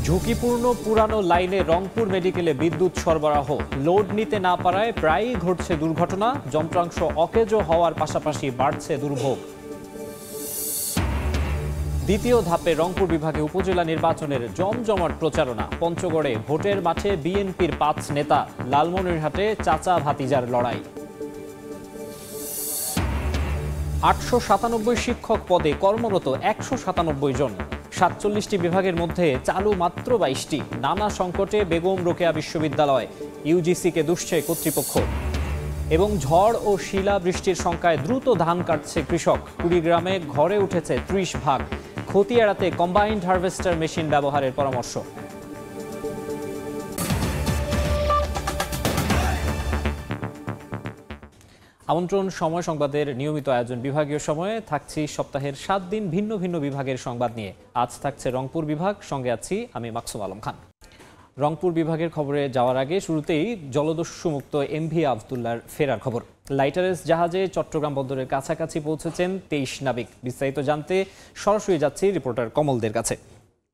ঝুঁকিপূর্ণ পুরানো লাইনে রংপুর মেডিকেলে বিদ্যুৎ সরবরাহ লোড নিতে না পারায় প্রায়ই ঘটছে দুর্ঘটনা, যন্ত্রাংশ অকেজো হওয়ার পাশাপাশি বাড়ছে দুর্ভোগ। দ্বিতীয় ধাপে রংপুর বিভাগে উপজেলা নির্বাচনের জমজমাট প্রচারণা। পঞ্চগড়ে ভোটের মাঠে বিএনপির ৫ নেতা, লালমনিরহাটে চাচা ভাতিজার লড়াই। ৮৯৭ শিক্ষক পদে কর্মরত ১৯৭ জন, ৪৭টি বিভাগের মধ্যে চালু মাত্র ২২টি। নানা সংকটে বেগম রোকেয়া বিশ্ববিদ্যালয়, ইউজিসিকে দুষছে কর্তৃপক্ষ। এবং ঝড় ও শিলাবৃষ্টির শঙ্কায় দ্রুত ধান কাটছে কৃষক। কুড়িগ্রামে ঘরে উঠেছে ৩০ ভাগ। ক্ষতি এড়াতে কম্বাইন্ড হারভেস্টার মেশিন ব্যবহারের পরামর্শ। আমন্ত্রণ সময় সংবাদের নিয়মিত আয়োজন বিভাগীয় সময়ে থাকছি সপ্তাহের ৭ দিন ভিন্ন ভিন্ন বিভাগের সংবাদ নিয়ে। আজ থাকছে রংপুর বিভাগ, সঙ্গে আছি আমি মাকসুম আলম খান। রংপুর বিভাগের খবরে যাওয়ার আগে শুরুতেই জলদস্যুমুক্ত এমভি আবদুল্লার ফেরার খবর। লাইটারেস জাহাজে চট্টগ্রাম বন্দরের কাছাকাছি পৌঁছেছেন ২৩ নাবিক। বিস্তারিত জানতে সরাসরি যাচ্ছি রিপোর্টার কমলদের কাছে।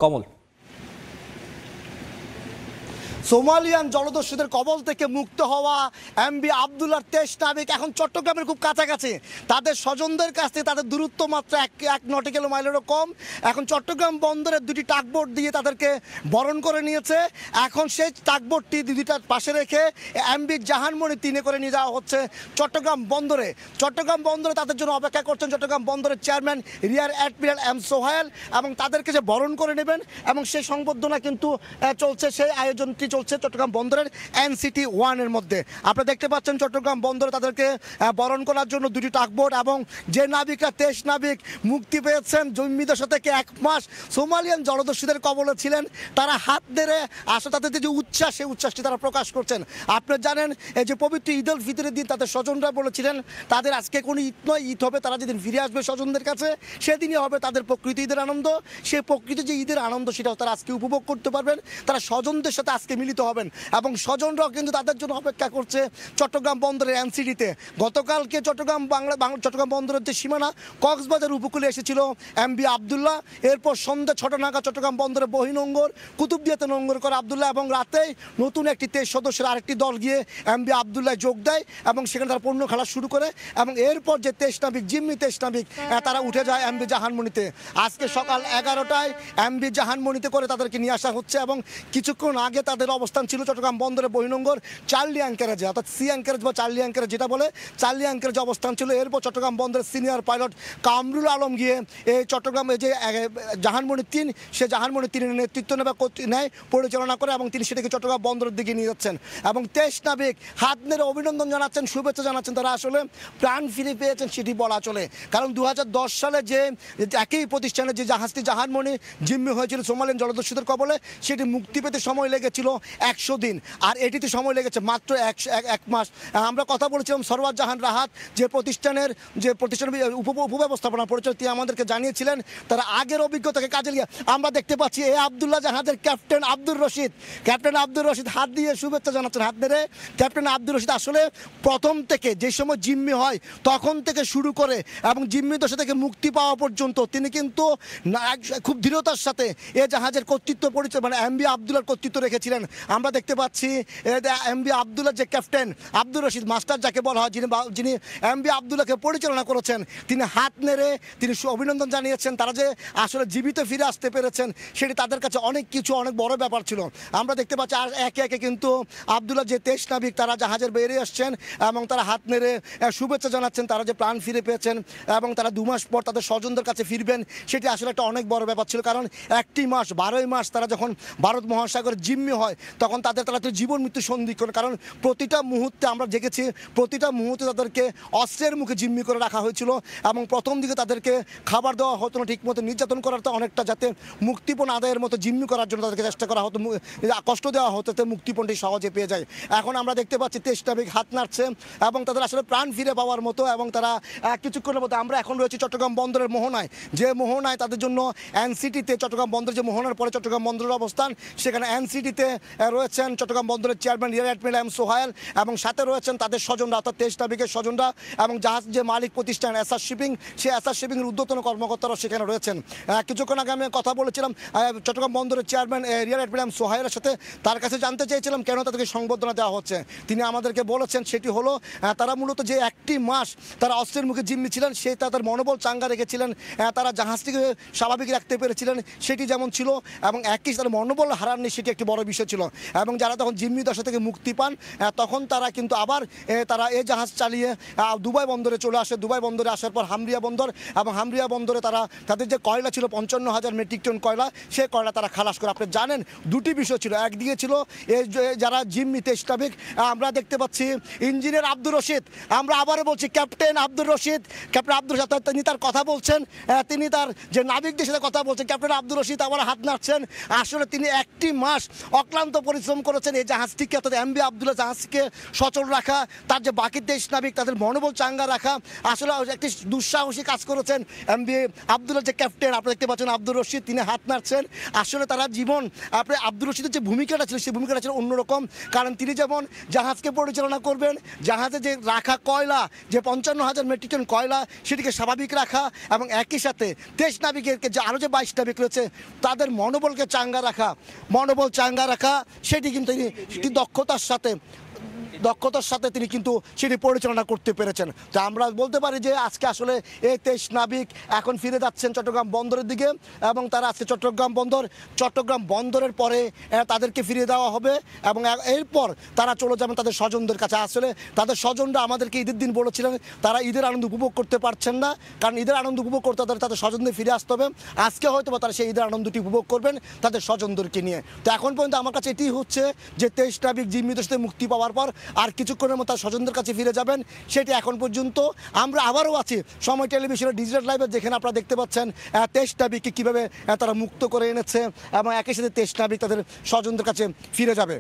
কমল, সোমালিয়ান জলদস্যুদের কবল থেকে মুক্ত হওয়া এমভি আবদুল্লার ২৩ নাবিক এখন চট্টগ্রামের খুব কাছাকাছি। তাদের স্বজনদের কাছ থেকে তাদের দূরত্ব মাত্র এক নটিক্যাল মাইলেরও কম। এখন চট্টগ্রাম বন্দরের দুটি টাগবোট দিয়ে তাদেরকে বরণ করে নিয়েছে। এখন সেই টাগবোটটি দুইটা পাশে রেখে এমভি জাহানমণি ৩-এ করে নিয়ে যাওয়া হচ্ছে চট্টগ্রাম বন্দরে। চট্টগ্রাম বন্দরে তাদের জন্য অপেক্ষা করছেন চট্টগ্রাম বন্দরের chairman rear admiral M Sohel, এবং তাদেরকে যে বরণ করে নেবেন এবং সেই সংবর্ধনা কিন্তু চলছে, সেই আয়োজনটি চলছে চট্টগ্রাম বন্দরের এনসিটি 1-এর মধ্যে। আপনারা দেখতে পাচ্ছেন চট্টগ্রাম বন্দরে তাদেরকে বরণ করার জন্য দুটি টাগবোট, এবং যে নাবিকরা ২৩ নাবিক মুক্তি পেয়েছেন জম্মিদের সাথে ১ মাস সোমালিয়ান জলদস্যুদের কবলে ছিলেন, তারা হাত নেড়ে আসলে তাদের যে উচ্ছ্বাস, সেই উচ্ছ্বাসটি তারা প্রকাশ করছেন। আপনারা জানেন এই যে পবিত্র ঈদ উল ফিতরের দিন তাদের স্বজনরা বলেছিলেন তাদের আজকে কোনো ঈদ নয়, ঈদ হবে তারা যেদিন ফিরে আসবে স্বজনদের কাছে, সেদিনই হবে তাদের প্রকৃতি ঈদের আনন্দ। সেই প্রকৃতি যে ঈদের আনন্দ সেটাও তারা আজকে উপভোগ করতে পারবেন। তারা স্বজনদের সাথে আজকে মিলিত হবেন এবং স্বজনরাও কিন্তু তাদের জন্য অপেক্ষা করছে চট্টগ্রাম বন্দরের এনসিটিতে। গতকালকে চট্টগ্রাম চট্টগ্রাম বন্দরের যে সীমানা কক্সবাজার উপকূলে এসেছিল এমভি আবদুল্লাহ। এরপর সন্ধ্যা ৬টা নাগাদ চট্টগ্রাম বন্দরে বহিনোঙ্গর কুতুবদিয়াতে নোঙ্গর করে আবদুল্লাহ, এবং রাতেই নতুন একটি ২৩ সদস্যের আরেকটি দল গিয়ে এমভি আবদুল্লাহ যোগ দেয় এবং সেখানে তারা পণ্য খেলা শুরু করে। এবং এরপর যে ২৩ নাবিক জিম্মি ২৩ নাবিক তারা উঠে যায় এমভি জাহানমণিতে। আজকে সকাল ১১টায় এমভি জাহানমণিতে করে তাদেরকে নিয়ে আসা হচ্ছে, এবং কিছুক্ষণ আগে তাদের অবস্থান ছিল চট্টগ্রাম বন্দরে বহিনোঙ্গর চার্লি অ্যাঙ্কারেজে, অর্থাৎ সি অ্যাঙ্কারেজ বা চার্লি অ্যাঙ্কারেজ যেটা বলে, চার্লি অ্যাঙ্কারেজে অবস্থান ছিল। এরপর চট্টগ্রাম বন্দরের সিনিয়র পাইলট কামরুল আলম গিয়ে এই চট্টগ্রামে যে জাহানমণি ৩, সে জাহানমণি ৩-এর নেতৃত্ব নেয়, পরিচালনা করে, এবং তিনি সেটাকে চট্টগ্রাম বন্দরের দিকে নিয়ে যাচ্ছেন। এবং ২৩ নাবিক হাত নেড়ে অভিনন্দন জানাচ্ছেন, শুভেচ্ছা জানাচ্ছেন। তারা আসলে প্রাণ ফিরে পেয়েছেন সেটি বলা চলে, কারণ ২০১০ সালে যে একই প্রতিষ্ঠানে যে জাহাজটি জাহানমণি জিম্মি হয়েছিল সোমালিয়ান জলদস্যুদের কবলে, সেটি মুক্তি পেতে সময় লেগেছিল ১০০ দিন, আর এটিতে সময় লেগেছে মাত্র এক মাস। আমরা কথা বলেছিলাম সরওয়ার জাহান রাহাত, যে প্রতিষ্ঠানের উপব্যবস্থাপনা পরিচালক, তিনি আমাদেরকে জানিয়েছিলেন তারা আগের অভিজ্ঞতাকে কাজে লিয়ে। আমরা দেখতে পাচ্ছি এই আবদুল্লাহ জাহাজের ক্যাপ্টেন আব্দুর রশিদ হাত দিয়ে শুভেচ্ছা জানাচ্ছেন, হাত নেড়ে। ক্যাপ্টেন আব্দুর রশিদ আসলে প্রথম থেকে যে সময় জিম্মি হয় তখন থেকে শুরু করে এবং জিম্মি দশা থেকে মুক্তি পাওয়া পর্যন্ত তিনি কিন্তু খুব দৃঢ়তার সাথে এ জাহাজের কর্তৃত্ব পরিচয়, মানে এমভি আবদুল্লাহর কর্তৃত্ব রেখেছিলেন। আমরা দেখতে পাচ্ছি এমভি আবদুল্লাহ যে ক্যাপ্টেন আব্দুর রশিদ মাস্টার যাকে বলা হয়, যিনি এমভি আবদুল্লাহকে পরিচালনা করেছেন, তিনি হাত নেড়ে তিনি অভিনন্দন জানিয়েছেন। তারা যে আসলে জীবিত ফিরে আসতে পেরেছেন সেটি তাদের কাছে অনেক বড় ব্যাপার ছিল। আমরা দেখতে পাচ্ছি আর একে একে কিন্তু আবদুল্লাহ যে ২৩ নাবিক তারা জাহাজের বেরিয়ে আসছেন এবং তারা হাত নেড়ে শুভেচ্ছা জানাচ্ছেন, তারা যে প্রাণ ফিরে পেয়েছেন এবং তারা ২ মাস পর তাদের স্বজনদের কাছে ফিরবেন, সেটি আসলে একটা অনেক বড় ব্যাপার ছিল। কারণ একটি মাস ১২ই মাস তারা যখন ভারত মহাসাগরে জিম্মি হয় তখন তারা জীবন মৃত্যু সন্ধি করে, কারণ প্রতিটা মুহূর্তে আমরা দেখেছি প্রতিটা মুহূর্তে তাদেরকে অস্ত্রের মুখে জিম্মি করে রাখা হয়েছিল, এবং প্রথম দিকে তাদেরকে খাবার দেওয়া হতো না ঠিকমতো, নির্যাতন করার তো অনেকটা, যাতে মুক্তিপণ আদায়ের মতো জিম্মি করার জন্য তাদেরকে চেষ্টা করা হতো, কষ্ট দেওয়া হতো যাতে মুক্তিপণটি সহজে পেয়ে যায়। এখন আমরা দেখতে পাচ্ছি ২৩ নাবিক হাত নাড়ছে এবং তাদের আসলে প্রাণ ফিরে পাওয়ার মতো, এবং তারা কিছুক্ষণের মধ্যে আমরা এখন রয়েছি চট্টগ্রাম বন্দরের মোহনায়, যে মোহনায় তাদের জন্য এনসিটিতে চট্টগ্রাম বন্দর যে মোহনার পরে চট্টগ্রাম বন্দরের অবস্থান, সেখানে এনসিটিতে রয়েছেন চট্টগ্রাম বন্দরের chairman rear admiral M Sohail এবং সাথে রয়েছেন তাদের স্বজনরা অর্থাৎ 23 নাবিকের স্বজনরা এবং জাহাজ যে মালিক প্রতিষ্ঠান এসআর শিপিং, সেই এসআর শিপিংয়ের ঊর্ধ্বতন কর্মকর্তারাও সেখানে রয়েছেন। কিছুক্ষণ আগে আমি কথা বলেছিলাম চট্টগ্রাম বন্দরের চেয়ারম্যান রিয়ার অ্যাডমিরাল এম সোহায়েলের সাথে, তার কাছে জানতে চেয়েছিলাম কেন তাদেরকে সংবর্ধনা দেওয়া হচ্ছে। তিনি আমাদেরকে বলেছেন সেটি হলো তারা মূলত যে একটি মাস তারা অস্ত্রের মুখে জিম্মি ছিলেন, সেই তাদের মনোবল চাঙ্গা রেখেছিলেন, তারা জাহাজটিকে স্বাভাবিক রাখতে পেরেছিলেন সেটি যেমন ছিল, এবং একই তাদের মনোবল হারাননি সেটি একটি বড় বিষয় ছিল। এবং যারা তখন জিম্মি দশা থেকে মুক্তি পান তখন তারা কিন্তু আবার তারা এই জাহাজ চালিয়ে দুবাই বন্দরে চলে আসে। দুবাই বন্দরে আসার পর হামরিয়া বন্দর, এবং হামরিয়া বন্দরে তারা তাদের যে কয়লা ছিল 55,000 মেট্রিক টন কয়লা, সেই কয়লা তারা খালাস করে। আপনি জানেন দুটি বিষয় ছিল, একদিকে ছিল এই যারা জিম্মি 23 নাবিক, আমরা দেখতে পাচ্ছি ইঞ্জিনিয়ার আব্দুর রশিদ, আমরা আবারও বলছি ক্যাপ্টেন আব্দুর রশিদ, তিনি তার কথা বলছেন, তিনি তার যে নাবিকদের সাথে কথা বলছেন। ক্যাপ্টেন আব্দুর রশিদ আবার হাত নাড়ছেন। আসলে তিনি একটি মাস অক্লান্ত পরিশ্রম করেছেন এই জাহাজটিকে, অর্থাৎ এমভি আবদুল্লাহ জাহাজকে সচল রাখা, তার যে বাকি 23 নাবিক তাদের মনোবল চাঙ্গা রাখা। আসলে একটি দুঃসাহসী কাজ করেছেন এমভি আবদুল্লাহ যে ক্যাপ্টেন, আপনি দেখতে পাচ্ছেন আব্দুর রশিদ, তিনি হাত নাড়ছেন। আসলে তারা জীবন, আপনি আব্দুর রশিদের যে ভূমিকাটা ছিল সেই ভূমিকাটা ছিল অন্যরকম, কারণ তিনি যেমন জাহাজকে পরিচালনা করবেন, জাহাজে যে রাখা কয়লা যে 55,000 মেট্রিক টন কয়লা সেটিকে স্বাভাবিক রাখা, এবং একই সাথে 23 নাবিকের যে আরও যে 22 নাবিক রয়েছে তাদের মনোবলকে চাঙ্গা রাখা, সেটি কিন্তু তিনি দক্ষতার সাথে তিনি কিন্তু সেটি পরিচালনা করতে পেরেছেন। তা আমরা বলতে পারি যে আজকে আসলে এই 23 নাবিক এখন ফিরে যাচ্ছেন চট্টগ্রাম বন্দরের দিকে, এবং তারা আজকে চট্টগ্রাম বন্দরের পরে তাদেরকে ফিরিয়ে দেওয়া হবে, এবং এরপর তারা চলে যাবেন তাদের স্বজনদের কাছে। আসলে তাদের স্বজনরা আমাদেরকে ঈদের দিন বলেছিলেন তারা ঈদের আনন্দ উপভোগ করতে পারছেন না, কারণ ঈদের আনন্দ উপভোগ করতে তাদের স্বজনদের ফিরে আসতে হবে। আজকে হয়তো বা তারা সেই ঈদের আনন্দটি উপভোগ করবেন তাদের স্বজনদেরকে নিয়ে। তো এখন পর্যন্ত আমার কাছে এটি হচ্ছে যে 23 নাবিক জিম্মিদের সাথে মুক্তি পাওয়ার পর আর কিছুক্ষণের মতো স্বজনদের কাছে ফিরে যাবেন, সেটি এখন পর্যন্ত। আমরা আবারও আছি সময় টেলিভিশনের ডিজিটাল লাইভে, যেখানে আপনারা দেখতে পাচ্ছেন 23 নাবিককে কীভাবে তারা মুক্ত করে এনেছে, এবং একই সাথে 23 নাবিক তাদের স্বজনদের কাছে ফিরে যাবে।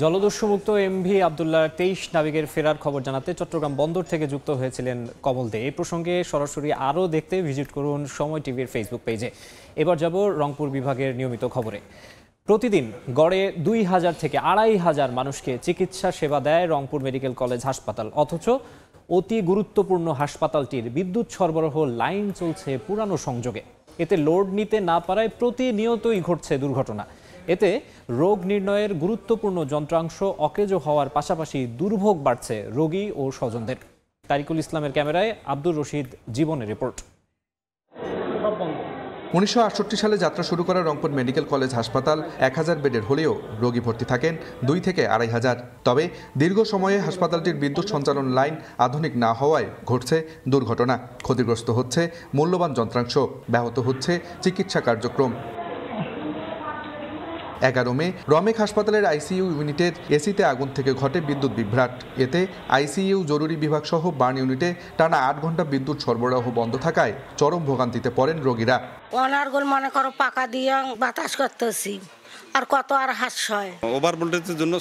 জলদস্যুমুক্ত এমভি আবদুল্লাহর 23 নাবিকের ফেরার খবর জানাতে চট্টগ্রাম বন্দর থেকে যুক্ত হয়েছিলেন কমল দে। এই প্রসঙ্গে সরাসরি আরও দেখতে ভিজিট করুন সময় টিভির ফেসবুক পেজে। এবার যাব রংপুর বিভাগের নিয়মিত খবরে। প্রতিদিন গড়ে 2,000 থেকে 2,500 মানুষকে চিকিৎসা সেবা দেয় রংপুর মেডিকেল কলেজ হাসপাতাল, অথচ অতি গুরুত্বপূর্ণ হাসপাতালটির বিদ্যুৎ সরবরাহ লাইন চলছে পুরানো সংযোগে। এতে লোড নিতে না পারায় প্রতিনিয়তই ঘটছে দুর্ঘটনা। এতে রোগ নির্ণয়ের গুরুত্বপূর্ণ যন্ত্রাংশ অকেজো হওয়ার পাশাপাশি দুর্ভোগ বাড়ছে রোগী ও স্বজনদের। তারিকুল ইসলামের ক্যামেরায় আব্দুর রশিদ জীবনের রিপোর্ট। 1968 সালে যাত্রা শুরু করা রংপুর মেডিকেল কলেজ হাসপাতাল 1000 বেডের হলেও রোগী ভর্তি থাকেন 2 থেকে 2,500। তবে দীর্ঘ সময়ে হাসপাতালটির বিদ্যুৎ সঞ্চালন লাইন আধুনিক না হওয়ায় ঘটছে দুর্ঘটনা, ক্ষতিগ্রস্ত হচ্ছে মূল্যবান যন্ত্রাংশ, ব্যাহত হচ্ছে চিকিৎসা কার্যক্রম। 11 মে রমেক হাসপাতালের আইসিইউ ইউনিটের এসিতে আগুন থেকে ঘটে বিদ্যুৎ বিভ্রাট। এতে আইসিইউ জরুরি বিভাগ সহ বার্ন ইউনিটে টানা 8 ঘন্টা বিদ্যুৎ সরবরাহ বন্ধ থাকায় চরম ভোগান্তিতে পড়েন রোগীরা। অনার্গল মনে করো পাকা দিয়ে বাতাস করতেছি, আর কত আর হাস হয়। ওভার ভোল্টেজের জন্য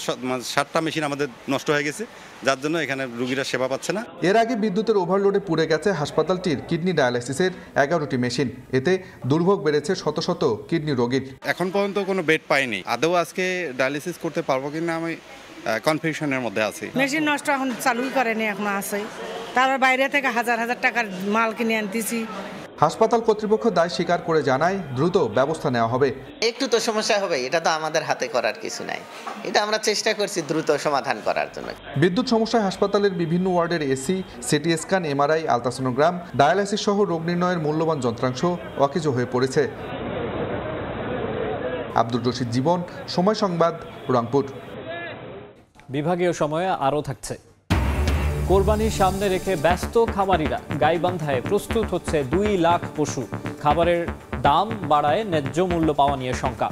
7টা মেশিন আমাদের নষ্ট হয়ে গেছে, যার জন্য এখানে রোগীরা সেবা পাচ্ছে না। এর আগে বিদ্যুতের ওভারলোডে পুড়ে গেছে হাসপাতালটির কিডনি ডায়ালাইসিসের 11টি মেশিন। এতে দুর্ভোগ বেড়েছে শত শত কিডনি রোগীর। এখন পর্যন্ত কোনো বেড পাইনি। আদৌ আজকে ডায়ালিসিস করতে পারবো কিনা আমি কনফিউশনের মধ্যে আছি। মেশিন নষ্ট এখন চালুই করেনি, এখন আছে। তারপর বাইরে থেকে হাজার হাজার টাকার মাল কিনে আনতেছি। হাসপাতাল কর্তৃপক্ষ দায় স্বীকার করে জানায় দ্রুত ব্যবস্থা নেওয়া হবে। একটু তো সমস্যা হবে, এটা তো আমাদের হাতে করার কিছু নাই, এটা আমরা চেষ্টা করছি দ্রুত সমাধান করার জন্য। বিদ্যুৎ সমস্যায় হাসপাতালের বিভিন্ন ওয়ার্ডের AC, CT scan, MRI, ultrasonogram, dialysis সহ রোগ নির্ণয়ের মূল্যবান যন্ত্রাংশ অকেজো হয়ে পড়েছে। আব্দুর রশিদ জীবন, সময় সংবাদ, রংপুর। বিভাগীয় সময়ে আরও থাকছে। কোরবানির সামনে রেখে ব্যস্ত খামারিরা গাইবান্ধায় প্রস্তুত হচ্ছে 2 লাখ পশু। খাবারের দাম বাড়ায় ন্যায্য মূল্য পাওয়া নিয়ে শঙ্কা।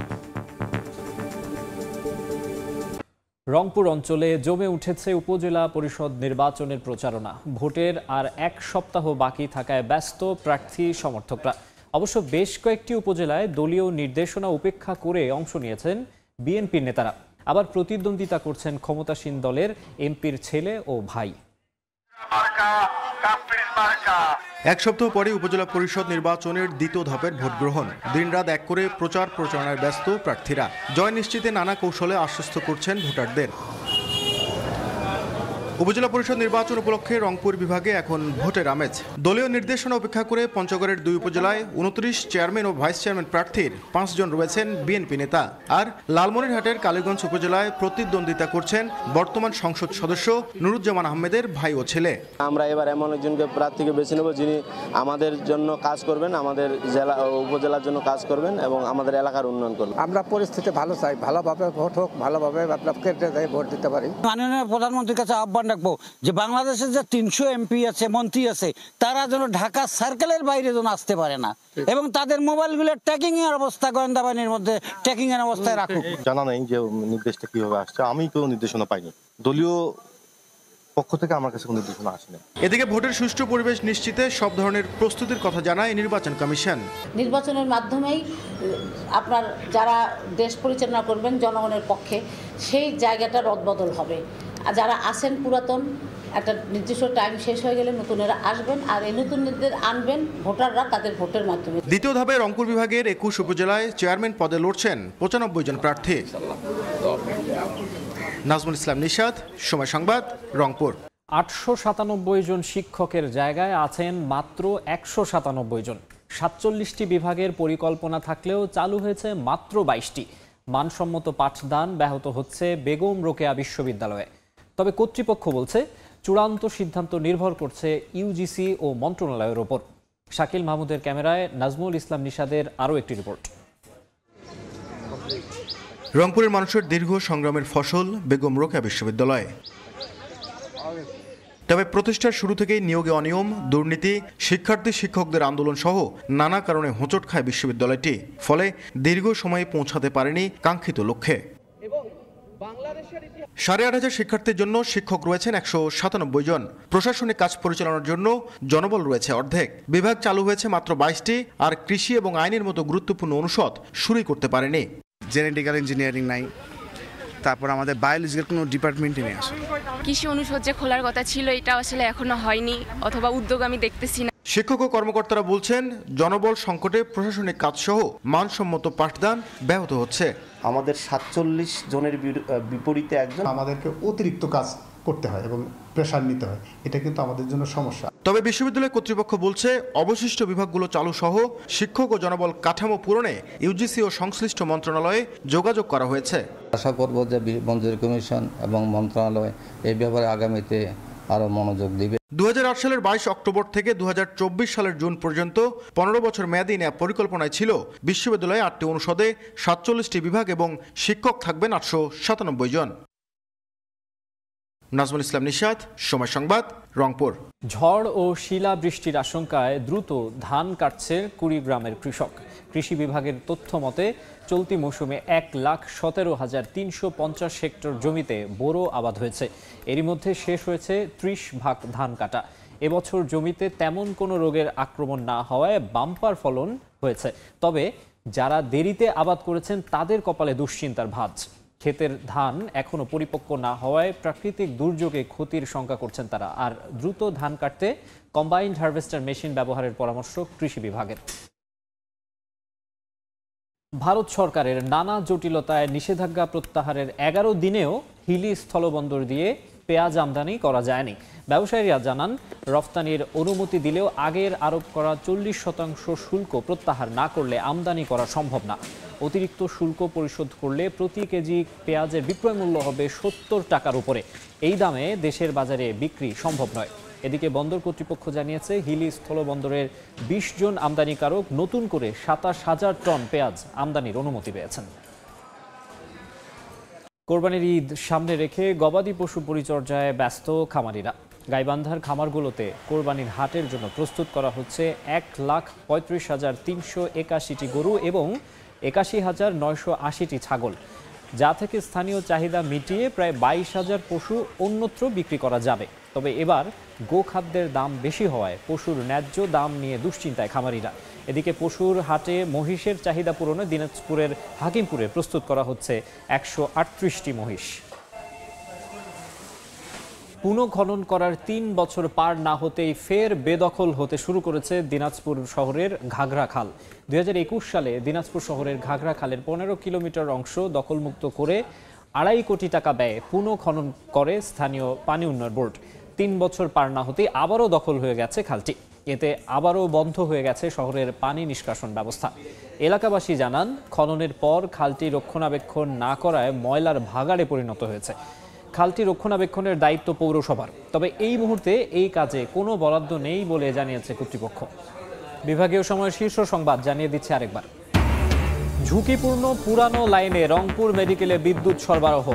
রংপুর অঞ্চলে জমে উঠেছে উপজেলা পরিষদ নির্বাচনের প্রচারণা। ভোটের আর 1 সপ্তাহ বাকি থাকায় ব্যস্ত প্রার্থী সমর্থকরা। অবশ্য বেশ কয়েকটি উপজেলায় দলীয় নির্দেশনা উপেক্ষা করে অংশ নিয়েছেন বিএনপির নেতারা। আবার প্রতিদ্বন্দ্বিতা করছেন ক্ষমতাসীন দলের এমপির ছেলে ও ভাই। এক সপ্তাহ পরে উপজেলা পরিষদ নির্বাচনের দ্বিতীয় ধাপের ভোট গ্রহণ। দিনরাত এক করে প্রচার প্রচারণায় ব্যস্ত প্রার্থীরা। জয় নিশ্চিতে নানা কৌশলে আশ্বস্ত করছেন ভোটারদের। উপজেলা পরিষদ নির্বাচন উপলক্ষে রংপুর বিভাগে এখন ভোটের আমেজ। দলীয় নির্দেশনা উপেক্ষা করে পঞ্চগড়ের 2 উপজেলায় 29 চেয়ারম্যান ও ভাইস চেয়ারম্যান প্রার্থীর 5 জন রয়েছেন বিএনপি নেতা। আর লালমনিরহাটের কালীগঞ্জ উপজেলায় প্রতিদ্বন্দ্বিতা করছেন বর্তমান সংসদ সদস্য নুরুজ্জামান আহমেদের ভাই ও ছেলে। আমরা এবার এমন একজনকে প্রার্থীকে বেছে নেব যিনি আমাদের জন্য কাজ করবেন, আমাদের জেলা উপজেলার জন্য কাজ করবেন এবং আমাদের এলাকার উন্নয়ন করবেন। আমরা পরিস্থিতি ভালো চাই, ভালোভাবে ভোট হোক, ভালোভাবে ভোট দিতে পারি। মাননীয় প্রধানমন্ত্রীর কাছে আহ্বান রাখবো যে বাংলাদেশের যে 300 এমপি আছে, মন্ত্রী আছে, তারা যেন ঢাকা সার্কেলের বাইরে যেন আসতে পারে না এবং তাদের মোবাইলগুলো ট্র্যাকিং এর অবস্থা গোয়েন্দা বাহিনীর মধ্যে ট্র্যাকিং এর অবস্থায় রাখুক। জানা নেই যে নির্দেশটা কিভাবে আসছে, আমি কোনো নির্দেশনা পাইনি। দলীয় পক্ষ থেকে আমার কাছে কোনো নির্দেশনা আসেনি। এদিকে ভোটের সুষ্ঠু পরিবেশ নিশ্চিতে সব ধরনের প্রস্তুতির কথা জানায় নির্বাচন কমিশন। নির্বাচনের মাধ্যমেই আপনার যারা দেশ পরিচালনা করবেন জনগণের পক্ষে, সেই জায়গাটা রদবদল হবে। আর যারা আসেন পুরাতন, একটা নির্দিষ্ট টাইম শেষ হয়ে গেলে নতুনেরা আসবেন, আর এই নতুনদের আনবেন ভোটাররা তাদের ভোটের মাধ্যমে। দ্বিতীয় ধাপে রংপুর বিভাগের 21 উপজেলায় চেয়ারম্যান পদে লড়ছেন 95 জন প্রার্থী। নাজমুল ইসলাম নিশাদ, সময় সংবাদ, রংপুর। 897 জন শিক্ষকের জায়গায় আছেন মাত্র 197 জন। 47টি বিভাগের পরিকল্পনা থাকলেও চালু হয়েছে মাত্র 22টি। মানসম্মত পাঠদান ব্যাহত হচ্ছে বেগম রোকেয়া বিশ্ববিদ্যালয়ে। তবে কর্তৃপক্ষ বলছে চূড়ান্ত সিদ্ধান্ত নির্ভর করছে ইউজিসি ও মন্ত্রণালয়ের ওপর। শাকিল মাহমুদের ক্যামেরায় নাজমুল ইসলাম নিশাদের আরও একটি রিপোর্ট। রংপুরের মানুষের দীর্ঘ সংগ্রামের ফসল বেগম রোকেয়া বিশ্ববিদ্যালয়। তবে প্রতিষ্ঠার শুরু থেকেই নিয়োগে অনিয়ম, দুর্নীতি, শিক্ষার্থী শিক্ষকদের আন্দোলন সহ নানা কারণে হোঁচট খায় বিশ্ববিদ্যালয়টি। ফলে দীর্ঘ সময়ে পৌঁছাতে পারেনি কাঙ্ক্ষিত লক্ষ্যে। 8,500 শিক্ষার্থীর জন্য শিক্ষক রয়েছেন 197 জন। প্রশাসনিক কাজ পরিচালনার জন্য জনবল রয়েছে অর্ধেক। বিভাগ চালু হয়েছে মাত্র 22টি, আর কৃষি এবং আইনের মতো গুরুত্বপূর্ণ অনুষদ শুরুই করতে পারেনি। জেনেটিক্যাল ইঞ্জিনিয়ারিং নাই, তারপর আমাদের বায়োলজিক্যাল কোনো ডিপার্টমেন্টই নেই। আসলে কৃষি অনুষদ যে খোলার কথা ছিল, এটা আসলে এখনো হয়নি, অথবা উদ্যোগ আমি দেখতেছি না। শিক্ষক ও কর্মকর্তারা বলছেন জনবল সংকটে প্রশাসনিক কাজ সহ মানসম্মত পাঠদান ব্যাহত হচ্ছে। আমাদের 47 জনের বিপরীতে একজন। আমাদেরকে অতিরিক্ত কাজ করতে হয় এবং প্রেশার নিতে হয়, এটা কিন্তু আমাদের জন্য সমস্যা। তবে বিশ্ববিদ্যালয় কর্তৃপক্ষ বলছে অবশিষ্ট বিভাগগুলো চালু সহ শিক্ষক ও জনবল কাঠামো পূরণে ইউজিসি ও সংশ্লিষ্ট মন্ত্রণালয়ে যোগাযোগ করা হয়েছে। আশা করব যে মঞ্জুরি কমিশন এবং মন্ত্রণালয় এই ব্যাপারে আগামীতে আরো মনোযোগ দিবে। 2008 সালের 22 অক্টোবর থেকে 2024 সালের জুন পর্যন্ত 15 বছর মেয়াদী নেওয়া পরিকল্পনায় ছিল বিশ্ববিদ্যালয়ে 8টি অনুষদে 47টি বিভাগ এবং শিক্ষক থাকবেন 897 জন। নাজমুল ইসলাম নিশাদ, সময় সংবাদ, রংপুর। ঝড় ও শিলা বৃষ্টির আশঙ্কায় দ্রুত ধান কাটছে কুড়িগ্রামের কৃষক। কৃষি বিভাগের তথ্য মতে চলতি মৌসুমে 1,17,350 হেক্টর জমিতে বোরো আবাদ হয়েছে। এরই মধ্যে শেষ হয়েছে 30 ভাগ ধান কাটা। এবছর জমিতে তেমন কোনো রোগের আক্রমণ না হওয়ায় বাম্পার ফলন হয়েছে। তবে যারা দেরিতে আবাদ করেছেন তাদের কপালে দুশ্চিন্তার ভাঁজ। ক্ষেতের ধান এখনো পরিপক্ক না হওয়ায় প্রাকৃতিক দুর্যোগে ক্ষতির শঙ্কা করছেন তারা। আর দ্রুত ধান কাটতে কম্বাইন্ড হারভেস্টার মেশিন ব্যবহারের পরামর্শ কৃষি বিভাগের। ভারত সরকারের নানা জটিলতায় নিষেধাজ্ঞা প্রত্যাহারের 11 দিনেও হিলি স্থলবন্দর দিয়ে পেঁয়াজ আমদানি করা যায়নি। ব্যবসায়ীরা জানান, রফতানির অনুমতি দিলেও আগের আরোপ করা 40% শুল্ক প্রত্যাহার না করলে আমদানি করা সম্ভব না। অতিরিক্ত শুল্ক পরিশোধ করলে প্রতি কেজি পেঁয়াজের বিক্রয় মূল্য হবে 70 টাকার উপরে। এই দামে দেশের বাজারে বিক্রি সম্ভব নয়। এদিকে বন্দর কর্তৃপক্ষ জানিয়েছে, হিলি স্থলবন্দরের 20 জন আমদানিকারক নতুন করে 27,000 টন পেঁয়াজ আমদানির অনুমতি পেয়েছেন। কোরবানির ঈদ সামনে রেখে গবাদি পশু পরিচর্যায় ব্যস্ত খামারিরা। গাইবান্ধার খামারগুলোতে কোরবানির হাটের জন্য প্রস্তুত করা হচ্ছে 1,35,381টি গরু এবং 81,980টি ছাগল, যা থেকে স্থানীয় চাহিদা মিটিয়ে প্রায় 22,000 পশু অন্যত্র বিক্রি করা যাবে। তবে এবার গোখাদ্যের দাম বেশি হওয়ায় পশুর ন্যায্য দাম নিয়ে দুশ্চিন্তায় খামারিরা। এদিকে পশুর হাটে মহিষের চাহিদা পূরণে দিনাজপুরের হাকিমপুরে প্রস্তুত করা হচ্ছে 138টি মহিষ। পুনঃখনন করার ৩ বছর পার না হতেই ফের বেদখল হতে শুরু করেছে দিনাজপুর শহরের ঘাগড়া খাল। ২০২১ সালে দিনাজপুর শহরের ঘাগড়া খালের ১৫ কিলোমিটার অংশ দখলমুক্ত করে ২.৫ কোটি টাকা ব্যয়ে পুনঃখনন করে স্থানীয় পানি উন্নয়ন বোর্ড। ৩ বছর পার না হতেই আবারও দখল হয়ে গেছে খালটি। এতে আবারও বন্ধ হয়ে গেছে শহরের পানি নিষ্কাশন ব্যবস্থা। এলাকাবাসী জানান, খননের পর খালটি রক্ষণাবেক্ষণ না করায় ময়লার ভাগাড়ে পরিণত হয়েছে। খালটি রক্ষণাবেক্ষণের দায়িত্ব পৌরসভার, তবে এই মুহূর্তে এই কাজে কোনো বরাদ্দ নেই বলে জানিয়েছে কর্তৃপক্ষ। বিভাগীয় সময়ের শীর্ষ সংবাদ জানিয়ে দিচ্ছে আরেকবার। ঝুঁকিপূর্ণ পুরানো লাইনে রংপুর মেডিকেলে বিদ্যুৎ সরবরাহ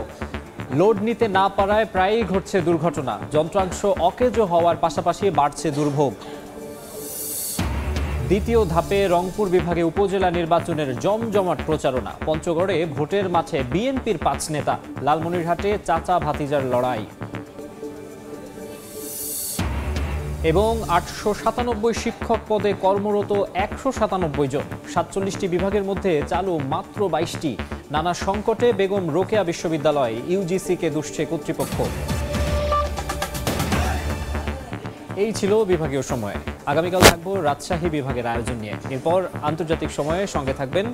লোড নিতে না পারায় প্রায়ই ঘটছে দুর্ঘটনা। যন্ত্রাংশ অকেজো হওয়ার পাশাপাশি বাড়ছে দুর্ভোগ। দ্বিতীয় ধাপে রংপুর বিভাগে উপজেলা নির্বাচনের জমজমাট প্রচারণা। পঞ্চগড়ে ভোটের মাঠে বিএনপির ৫ নেতা। লালমনিরহাটে চাচা ভাতিজার লড়াই। এবং ৮৯৭ শিক্ষক পদে কর্মরত ১৯৭ জন। ৪৭টি বিভাগের মধ্যে চালু মাত্র ২২টি। নানা সংকটে বেগম রোকেয়া বিশ্ববিদ্যালয়, ইউজিসিকে দুষছে কর্তৃপক্ষ। এই ছিল বিভাগীয় সময়ে। আগামীকাল থাকবো রাজশাহী বিভাগের আয়োজন নিয়ে। এরপর আন্তর্জাতিক সময়ে সঙ্গে থাকবেন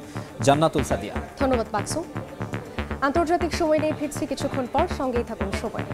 জান্নাতুল সাদিয়া। ধন্যবাদ মাকসুম। আন্তর্জাতিক সময় নিয়ে ফিরছি কিছুক্ষণ পর, সঙ্গেই থাকুন সময়।